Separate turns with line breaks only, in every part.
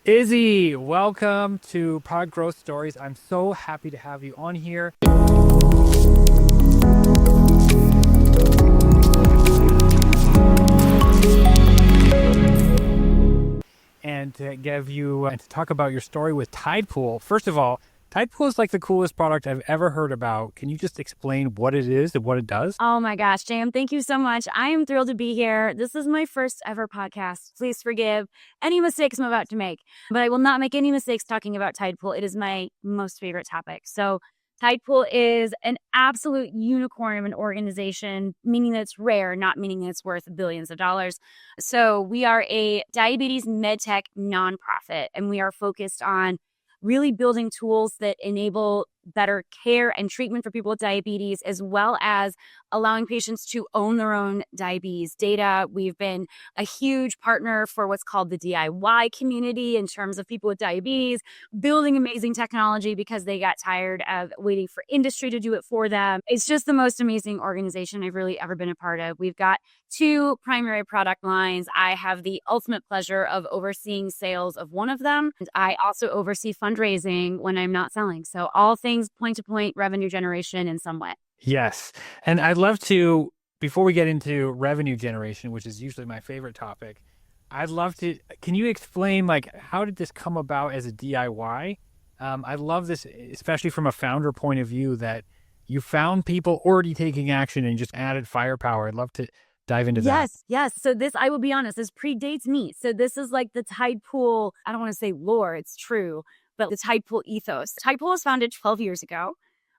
Izzy, welcome to Pod Growth Stories. I'm so happy to have you on here. And to give you and to talk about your story with Tidepool. First of all, Tidepool is like the coolest product I've ever heard about. Can you just explain what it is and what it does?
Oh my gosh, Jam, thank you so much. I am thrilled to be here. This is my first ever podcast. Please forgive any mistakes I'm about to make, but I will not make any mistakes talking about Tidepool. It is my most favorite topic. So Tidepool is an absolute unicorn of an organization, meaning that it's rare, not meaning that it's worth billions of dollars. So we are a diabetes medtech nonprofit, and we are focused on really building tools that enable better care and treatment for people with diabetes, as well as allowing patients to own their own diabetes data. We've been a huge partner for what's called the DIY community in terms of people with diabetes, building amazing technology because they got tired of waiting for industry to do it for them. It's just the most amazing organization I've really ever been a part of. We've got two primary product lines. I have the ultimate pleasure of overseeing sales of one of them. And I also oversee fundraising when I'm not selling. So all things point-to-point revenue generation in some way.
Yes. And I'd love to, before we get into revenue generation, which is usually my favorite topic, I'd love to, can you explain, like, how did this come about as a DIY? I love this, especially from a founder point of view, that you found people already taking action and just added firepower. I'd love to dive into that.
Yes. So this, I will be honest, this predates me. So this is like the Tidepool, I don't want to say lore, it's true, but the Tidepool ethos. Tidepool was founded 12 years ago.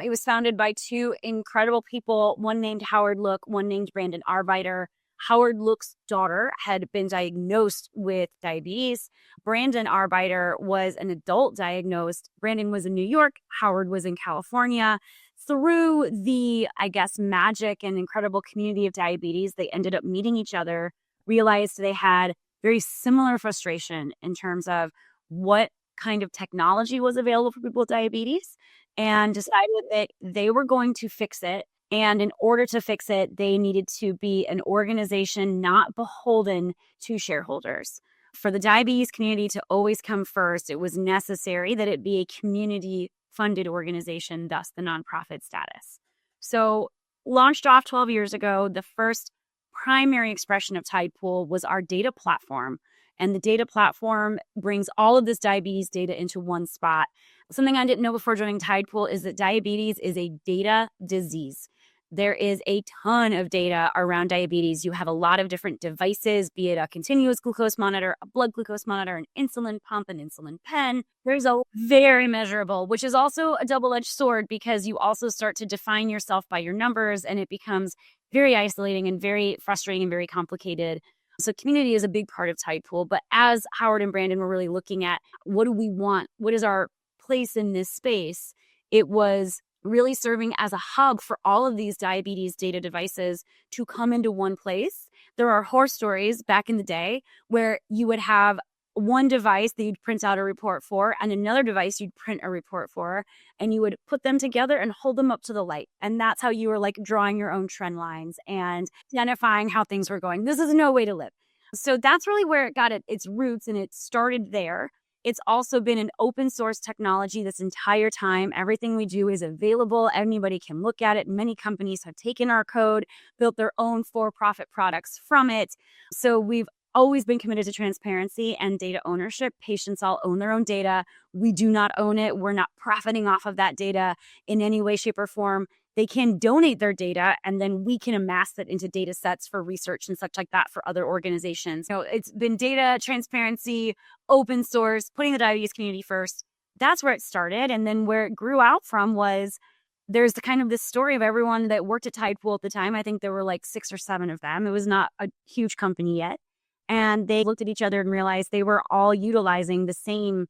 It was founded by two incredible people, one named Howard Look, one named Brandon Arbeiter. Howard Look's daughter had been diagnosed with diabetes. Brandon Arbeiter was an adult diagnosed. Brandon was in New York. Howard was in California. Through the, I guess, magic and incredible community of diabetes, they ended up meeting each other, realized they had very similar frustration in terms of what kind of technology was available for people with diabetes, and decided that they were going to fix it. And in order to fix it, they needed to be an organization not beholden to shareholders. For the diabetes community to always come first, it was necessary that it be a community-funded organization, thus the nonprofit status. So launched off 12 years ago, the first primary expression of Tidepool was our data platform. And the data platform brings all of this diabetes data into one spot. Something I didn't know before joining Tidepool is that diabetes is a data disease. There is a ton of data around diabetes. You have a lot of different devices, be it a continuous glucose monitor, a blood glucose monitor, an insulin pump, an insulin pen. There's a very measurable, which is also a double-edged sword because you also start to define yourself by your numbers, and it becomes very isolating and very frustrating and very complicated. So community is a big part of Tidepool. But as Howard and Brandon were really looking at what do we want, what is our place in this space, it was really serving as a hub for all of these diabetes data devices to come into one place. There are horror stories back in the day where you would have one device that you'd print out a report for and another device you'd print a report for, and you would put them together and hold them up to the light. And that's how you were like drawing your own trend lines and identifying how things were going. This is no way to live. So that's really where it got its roots, and it started there. It's also been an open source technology this entire time. Everything we do is available. Anybody can look at it. Many companies have taken our code, built their own for-profit products from it. So we've always been committed to transparency and data ownership. Patients all own their own data. We do not own it. We're not profiting off of that data in any way, shape, or form. They can donate their data, and then we can amass that into data sets for research and such like that for other organizations. So it's been data, transparency, open source, putting the diabetes community first. That's where it started. And then where it grew out from was there's the kind of this story of everyone that worked at Tidepool at the time. I think there were like 6 or 7 of them. It was not a huge company yet. And they looked at each other and realized they were all utilizing the same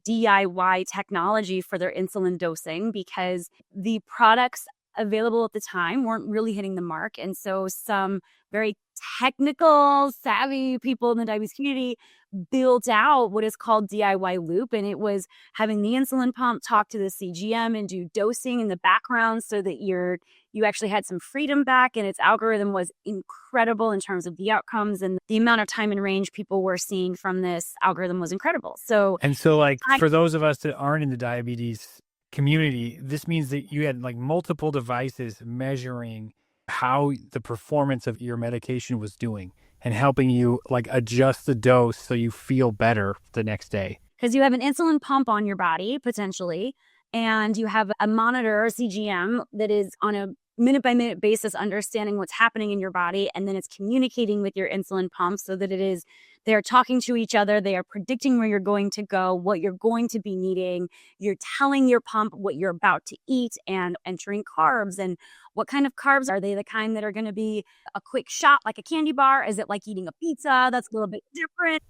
DIY technology for their insulin dosing because the products available at the time weren't really hitting the mark. And so some very technical, savvy people in the diabetes community built out what is called DIY Loop. And it was having the insulin pump talk to the CGM and do dosing in the background so that you actually had some freedom back. And its algorithm was incredible in terms of the outcomes, and the amount of time and range people were seeing from this algorithm was incredible. So,
like, for those of us that aren't in the diabetes community, this means that you had like multiple devices measuring how the performance of your medication was doing and helping you like adjust the dose so you feel better the next day.
Because you have an insulin pump on your body, potentially, and you have a monitor, CGM, that is on a minute-by-minute basis understanding what's happening in your body, and then it's communicating with your insulin pump so that they're talking to each other, they are predicting where you're going to go, what you're going to be needing, you're telling your pump what you're about to eat and entering carbs. And what kind of carbs are they? The kind that are going to be a quick shot like a candy bar? Is it like eating a pizza? That's a little bit different.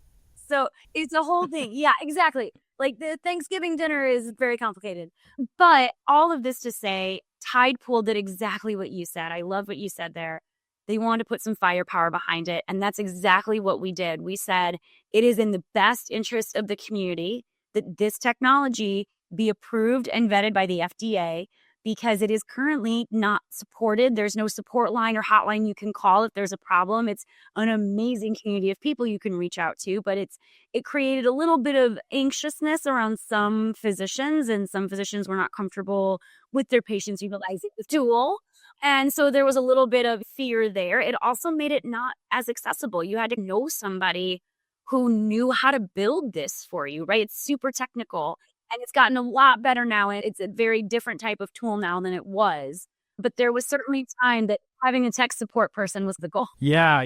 So it's a whole thing. Yeah, exactly. Like the Thanksgiving dinner is very complicated. But all of this to say, Tidepool did exactly what you said. I love what you said there. They wanted to put some firepower behind it. And that's exactly what we did. We said it is in the best interest of the community that this technology be approved and vetted by the FDA, because it is currently not supported. There's no support line or hotline you can call if there's a problem. It's an amazing community of people you can reach out to, but it created a little bit of anxiousness around some physicians, and some physicians were not comfortable with their patients utilizing the tool. And so there was a little bit of fear there. It also made it not as accessible. You had to know somebody who knew how to build this for you, right? It's super technical. And it's gotten a lot better now. It's a very different type of tool now than it was. But there was certainly time that having a tech support person was the goal.
Yeah.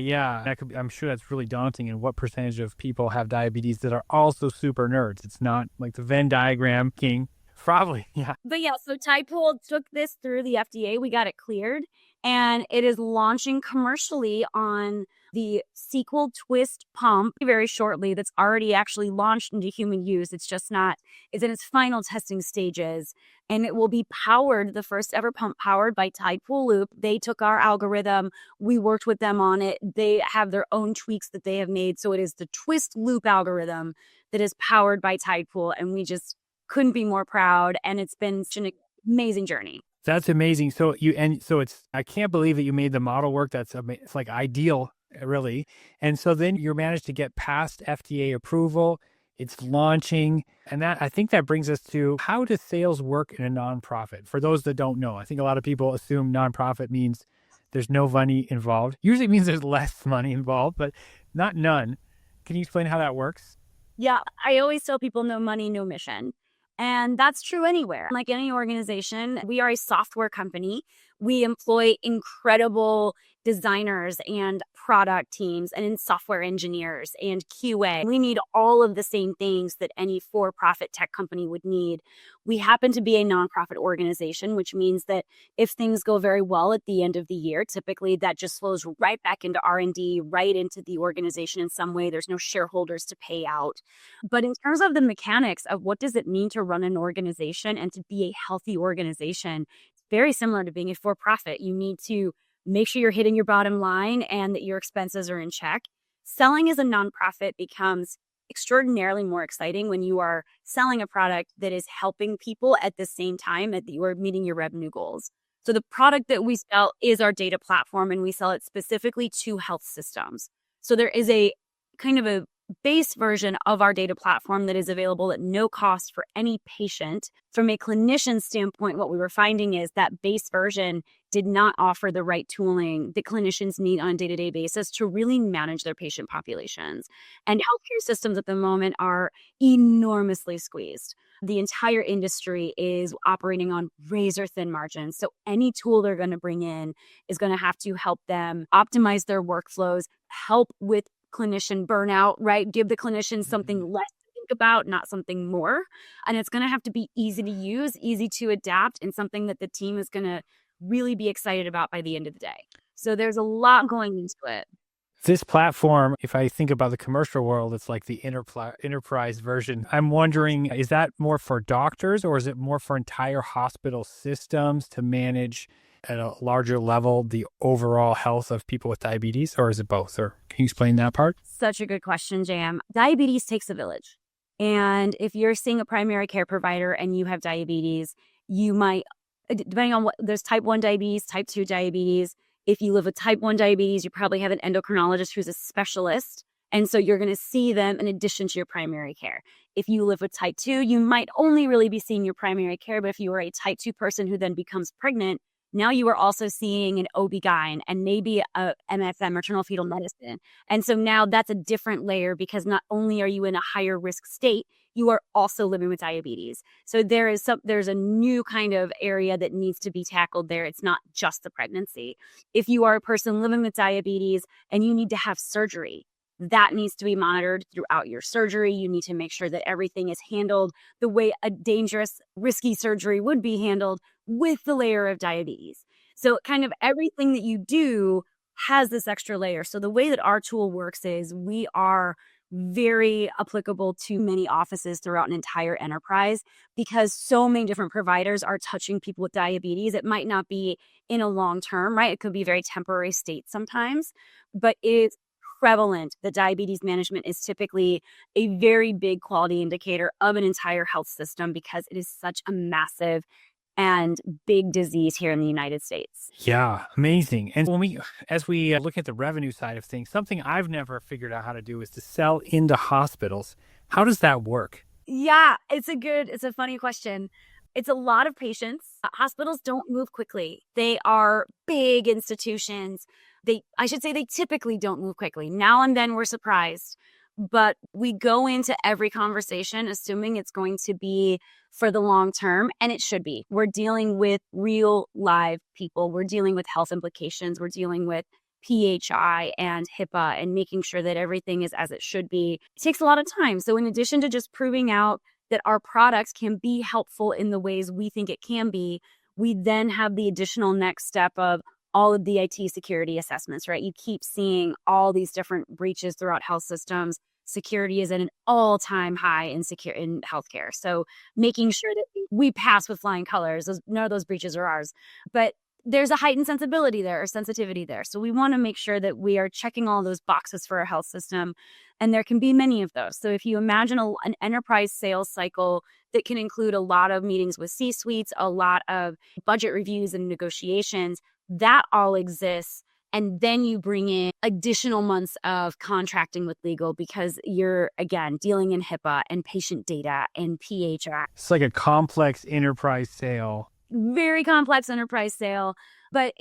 I'm sure that's really daunting. And what percentage of people have diabetes that are also super nerds? It's not like the Venn diagram king. Probably, yeah.
But yeah, so Tidepool took this through the FDA. We got it cleared. And it is launching commercially on the Sequel Twist pump very shortly. That's already actually launched into human use. It's in its final testing stages. And it will be powered, the first ever pump powered by Tidepool Loop. They took our algorithm. We worked with them on it. They have their own tweaks that they have made. So it is the Twist Loop algorithm that is powered by Tidepool. And we just couldn't be more proud. And it's been an amazing journey.
That's amazing. So I can't believe that you made the model work. It's like ideal, really. And so then you managed to get past FDA approval. It's launching. And I think that brings us to, how does sales work in a nonprofit? For those that don't know, I think a lot of people assume nonprofit means there's no money involved. Usually it means there's less money involved, but not none. Can you explain how that works?
Yeah, I always tell people no money, no mission. And that's true anywhere. Like any organization, we are a software company. We employ incredible designers and product teams and software engineers and QA. We need all of the same things that any for-profit tech company would need. We happen to be a nonprofit organization, which means that if things go very well at the end of the year, typically that just flows right back into R&D, right into the organization in some way. There's no shareholders to pay out. But in terms of the mechanics of what does it mean to run an organization and to be a healthy organization, it's very similar to being a for-profit. You need to make sure you're hitting your bottom line and that your expenses are in check. Selling as a nonprofit becomes extraordinarily more exciting when you are selling a product that is helping people at the same time that you are meeting your revenue goals. So the product that we sell is our data platform, and we sell it specifically to health systems. So there is a kind of a base version of our data platform that is available at no cost for any patient. From a clinician standpoint, what we were finding is that base version did not offer the right tooling that clinicians need on a day-to-day basis to really manage their patient populations. And healthcare systems at the moment are enormously squeezed. The entire industry is operating on razor-thin margins. So any tool they're going to bring in is going to have to help them optimize their workflows, help with clinician burnout, right? Give the clinician something less to think about, not something more. And it's going to have to be easy to use, easy to adapt, and something that the team is going to really be excited about by the end of the day. So there's a lot going into it.
This platform, if I think about the commercial world, it's like the enterprise version. I'm wondering, is that more for doctors or is it more for entire hospital systems to manage at a larger level the overall health of people with diabetes, or is it both? Or can you explain that part?
Such a good question, Jam. Diabetes takes a village. And if you're seeing a primary care provider and you have diabetes, you might, depending on what, there's type 1 diabetes, type 2 diabetes. If you live with type 1 diabetes, you probably have an endocrinologist who's a specialist. And so you're going to see them in addition to your primary care. If you live with type 2, you might only really be seeing your primary care. But if you are a type 2 person who then becomes pregnant, now you are also seeing an OB-GYN and maybe a MFM, maternal fetal medicine. And so now that's a different layer because not only are you in a higher risk state, you are also living with diabetes. So there's a new kind of area that needs to be tackled there. It's not just the pregnancy. If you are a person living with diabetes and you need to have surgery, that needs to be monitored throughout your surgery. You need to make sure that everything is handled the way a dangerous, risky surgery would be handled with the layer of diabetes. So kind of everything that you do has this extra layer. So the way that our tool works is we are very applicable to many offices throughout an entire enterprise because so many different providers are touching people with diabetes. It might not be in a long term, right? It could be very temporary state sometimes, but it's prevalent that diabetes management is typically a very big quality indicator of an entire health system because it is such a massive and big disease here in the United States.
Yeah, amazing. And as we look at the revenue side of things, something I've never figured out how to do is to sell into hospitals. How does that work?
Yeah, it's a funny question. It's a lot of patients. Hospitals don't move quickly. They are big institutions. They typically don't move quickly. Now and then we're surprised, but we go into every conversation assuming it's going to be for the long term, and it should be. We're dealing with real live people. We're dealing with health implications. We're dealing with PHI and HIPAA and making sure that everything is as it should be. It takes a lot of time. So in addition to just proving out that our products can be helpful in the ways we think it can be, we then have the additional next step of all of the IT security assessments, right? You keep seeing all these different breaches throughout health systems. Security is at an all-time high in healthcare. So making sure that we pass with flying colors, none of those breaches are ours. But there's a heightened sensibility there or sensitivity there. So we want to make sure that we are checking all those boxes for our health system. And there can be many of those. So if you imagine an enterprise sales cycle that can include a lot of meetings with C-suites, a lot of budget reviews and negotiations, that all exists. And then you bring in additional months of contracting with legal because you're, again, dealing in HIPAA and patient data and PHI.
It's like a complex enterprise sale.
Very complex enterprise sale, but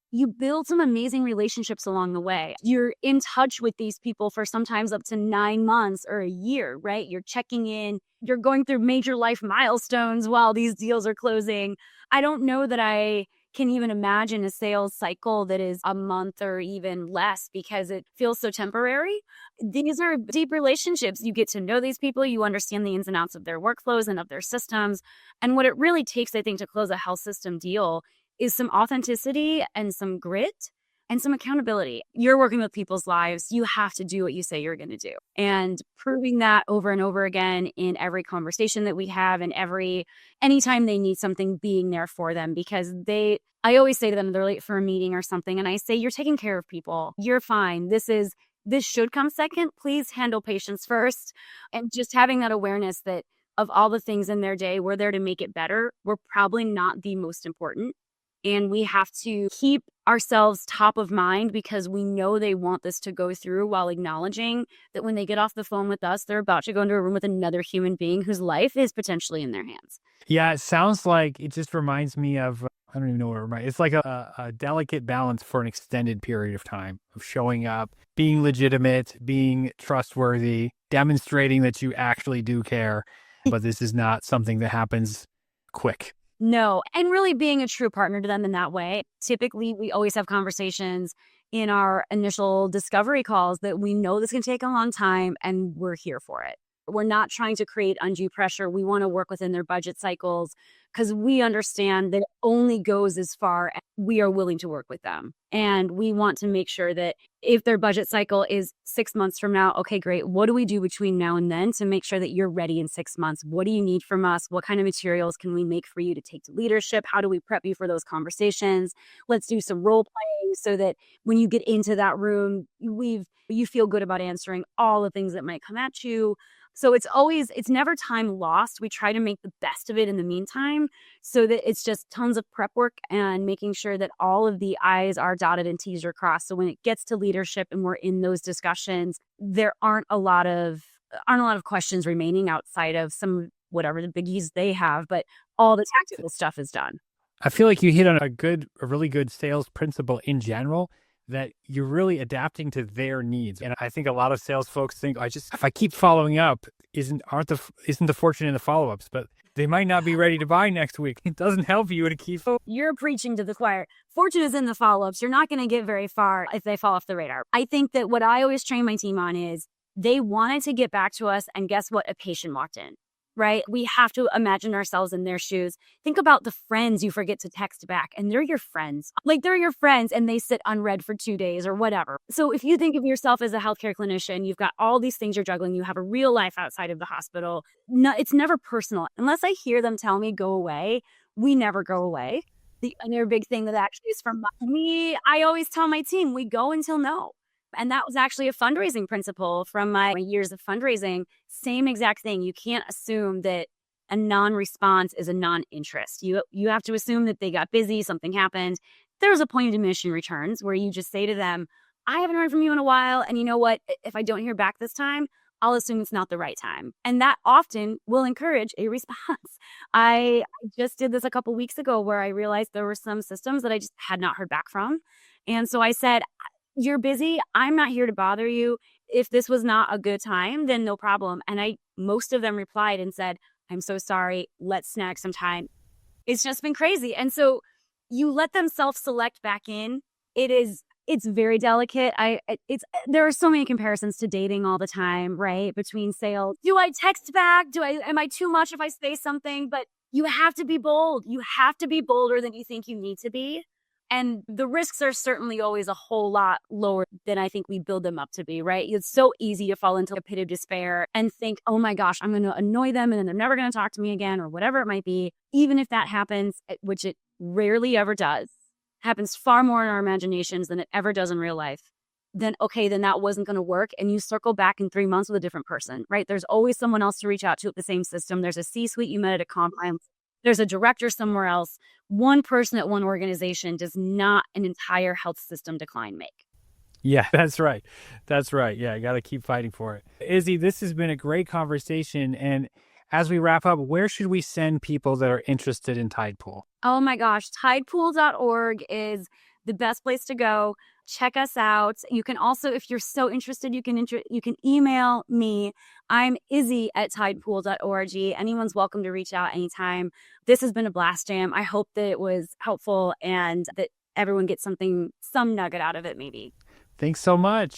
you build some amazing relationships along the way. You're in touch with these people for sometimes up to 9 months or a year, right? You're checking in, you're going through major life milestones while these deals are closing. I don't know that I can even imagine a sales cycle that is a month or even less because it feels so temporary. These are deep relationships. You get to know these people. You understand the ins and outs of their workflows and of their systems. And what it really takes, I think, to close a health system deal is some authenticity and some grit and some accountability. You're working with people's lives. You have to do what you say you're going to do. And proving that over and over again in every conversation that we have and anytime they need something, being there for them because I always say to them, they're late for a meeting or something. And I say, you're taking care of people. You're fine. This should come second. Please handle patients first. And just having that awareness that of all the things in their day, we're there to make it better. We're probably not the most important. And we have to keep ourselves top of mind because we know they want this to go through while acknowledging that when they get off the phone with us, they're about to go into a room with another human being whose life is potentially in their hands.
Yeah, it sounds like it just reminds me of, I don't even know what it reminds. It's like a delicate balance for an extended period of time of showing up, being legitimate, being trustworthy, demonstrating that you actually do care. But this is not something that happens quick.
No, and really being a true partner to them in that way. Typically, we always have conversations in our initial discovery calls that we know this can take a long time and we're here for it. We're not trying to create undue pressure. We want to work within their budget cycles because we understand that it only goes as far as we are willing to work with them. And we want to make sure that if their budget cycle is 6 months from now, okay, great. What do we do between now and then to make sure that you're ready in 6 months? What do you need from us? What kind of materials can we make for you to take to leadership? How do we prep you for those conversations? Let's do some role playing so that when you get into that room, you feel good about answering all the things that might come at you. So it's never time lost. We try to make the best of it in the meantime so that it's just tons of prep work and making sure that all of the I's are dotted and T's are crossed. So when it gets to leadership and we're in those discussions, there aren't a lot of questions remaining outside of some whatever the biggies they have, but all the tactical stuff is done.
I feel like you hit on a really good sales principle in general, that you're really adapting to their needs. And I think a lot of sales folks think, if I keep following up, isn't the fortune in the follow-ups, but they might not be ready to buy next week. It doesn't help you to keep.
You're preaching to the choir. Fortune is in the follow-ups. You're not going to get very far if they fall off the radar. I think that what I always train my team on is they wanted to get back to us, and guess what? A patient walked in. Right? We have to imagine ourselves in their shoes. Think about the friends you forget to text back, and they're your friends. Like, they're your friends and they sit unread for 2 days or whatever. So if you think of yourself as a healthcare clinician, you've got all these things you're juggling. You have a real life outside of the hospital. No, it's never personal. Unless I hear them tell me go away, we never go away. The other big thing that actually is from me, I always tell my team, we go until no. And that was actually a fundraising principle from my years of fundraising. Same exact thing. You can't assume that a non-response is a non-interest. You have to assume that they got busy, something happened. There's a point of diminishing returns where you just say to them, I haven't heard from you in a while. And you know what? If I don't hear back this time, I'll assume it's not the right time. And that often will encourage a response. I just did this a couple weeks ago where I realized there were some systems that I just had not heard back from. And so I said, you're busy. I'm not here to bother you. If this was not a good time, then no problem. And most of them replied and said, I'm so sorry. Let's snag some time. It's just been crazy. And so you let them self-select back in. It's very delicate. There are so many comparisons to dating all the time, right? Between sales. Do I text back? Am I too much if I say something? But you have to be bold. You have to be bolder than you think you need to be. And the risks are certainly always a whole lot lower than I think we build them up to be, right? It's so easy to fall into a pit of despair and think, oh my gosh, I'm going to annoy them and then they're never going to talk to me again or whatever it might be. Even if that happens, which it rarely ever does, happens far more in our imaginations than it ever does in real life, then that wasn't going to work. And you circle back in 3 months with a different person, right? There's always someone else to reach out to at the same system. There's a C-suite you met at a conference. There's a director somewhere else. One person at one organization does not an entire health system decline make.
Yeah, that's right. That's right. Yeah, I got to keep fighting for it. Izzy, this has been a great conversation. And as we wrap up, where should we send people that are interested in Tidepool?
Oh my gosh, tidepool.org is the best place to go. Check us out. You can also, if you're so interested, you can email me. I'm Izzy at tidepool.org. Anyone's welcome to reach out anytime. This has been a blast, Jam. I hope that it was helpful and that everyone gets some nugget out of it maybe.
Thanks so much.